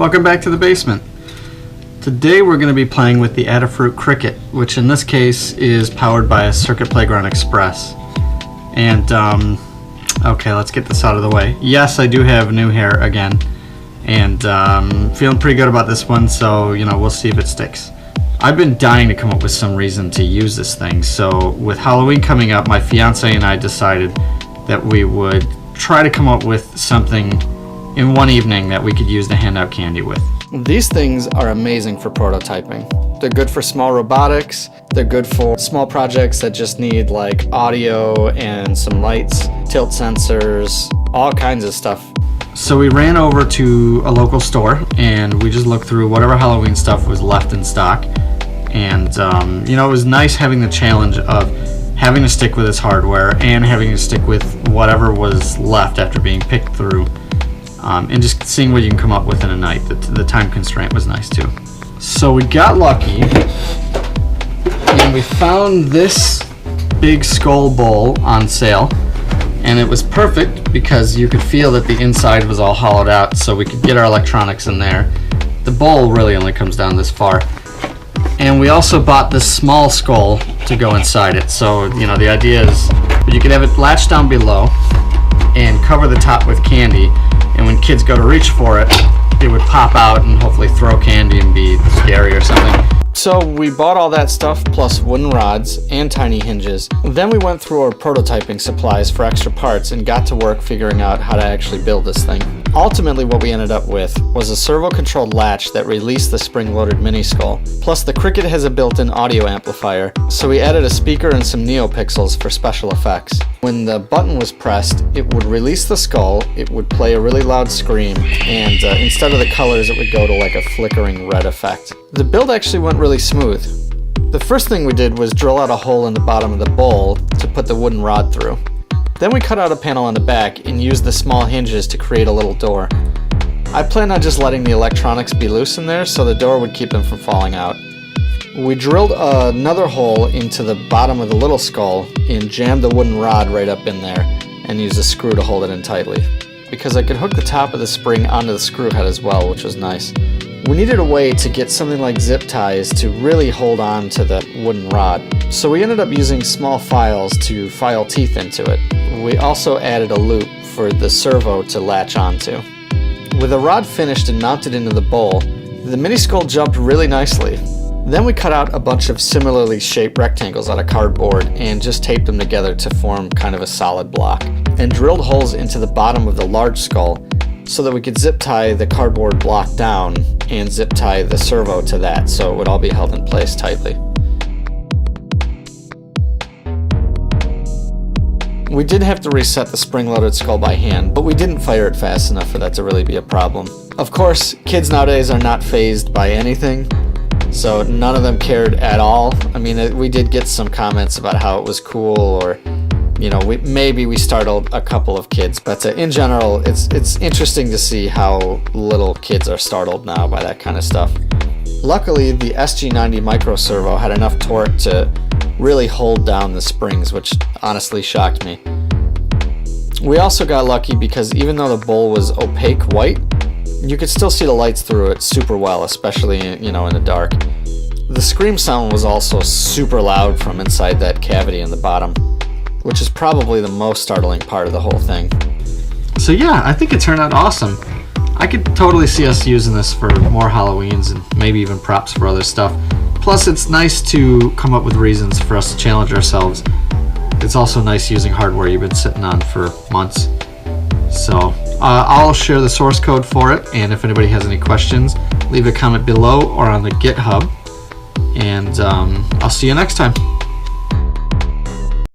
Welcome back to the basement. Today we're going to be playing with the Adafruit Cricket, which in this case is powered by a Circuit Playground Express. And, okay, let's get this out of the way. Yes, I do have new hair again, and feeling pretty good about this one, so, we'll see if it sticks. I've been dying to come up with some reason to use this thing, so with Halloween coming up, my fiance and I decided that we would try to come up with something in one evening that we could use to hand out candy with. These things are amazing for prototyping. They're good for small robotics, they're good for small projects that just need like audio and some lights, tilt sensors, all kinds of stuff. So we ran over to a local store and we just looked through whatever Halloween stuff was left in stock. And it was nice having the challenge of having to stick with its hardware and having to stick with whatever was left after being picked through. And just seeing what you can come up with in a night. The time constraint was nice too. So we got lucky and we found this big skull bowl on sale, and it was perfect because you could feel that the inside was all hollowed out, so we could get our electronics in there. The bowl really only comes down this far. And we also bought this small skull to go inside it. So, the idea is you could have it latched down below and cover the top with candy, and when kids go to reach for it, it would pop out and hopefully throw candy and be scary or something. So we bought all that stuff plus wooden rods and tiny hinges. Then we went through our prototyping supplies for extra parts and got to work figuring out how to actually build this thing. Ultimately, what we ended up with was a servo-controlled latch that released the spring-loaded mini skull. Plus, the Cricket has a built-in audio amplifier, so we added a speaker and some NeoPixels for special effects. When the button was pressed, it would release the skull, it would play a really loud scream, and instead of the colors, it would go to like a flickering red effect. The build actually went really smooth. The first thing we did was drill out a hole in the bottom of the bowl to put the wooden rod through. Then we cut out a panel on the back and used the small hinges to create a little door. I planned on just letting the electronics be loose in there so the door would keep them from falling out. We drilled another hole into the bottom of the little skull and jammed the wooden rod right up in there and used a screw to hold it in tightly, because I could hook the top of the spring onto the screw head as well, which was nice. We needed a way to get something like zip ties to really hold on to the wooden rod, so we ended up using small files to file teeth into it. We also added a loop for the servo to latch onto. With the rod finished and mounted into the bowl, the mini skull jumped really nicely. Then we cut out a bunch of similarly shaped rectangles out of cardboard and just taped them together to form kind of a solid block, and drilled holes into the bottom of the large skull so that we could zip tie the cardboard block down and zip tie the servo to that so it would all be held in place tightly. We did have to reset the spring-loaded skull by hand, but we didn't fire it fast enough for that to really be a problem. Of course, kids nowadays are not fazed by anything, so none of them cared at all. I mean, we did get some comments about how it was cool, or maybe we startled a couple of kids, but in general, it's interesting to see how little kids are startled now by that kind of stuff. Luckily, the SG90 Micro Servo had enough torque to really hold down the springs, which honestly shocked me. We also got lucky because even though the bowl was opaque white, you could still see the lights through it super well, especially in the dark. The scream sound was also super loud from inside that cavity in the bottom, which is probably the most startling part of the whole thing. So yeah, I think it turned out awesome. I could totally see us using this for more Halloweens and maybe even props for other stuff. Plus, it's nice to come up with reasons for us to challenge ourselves. It's also nice using hardware you've been sitting on for months. So I'll share the source code for it, and if anybody has any questions, leave a comment below or on the GitHub. And I'll see you next time.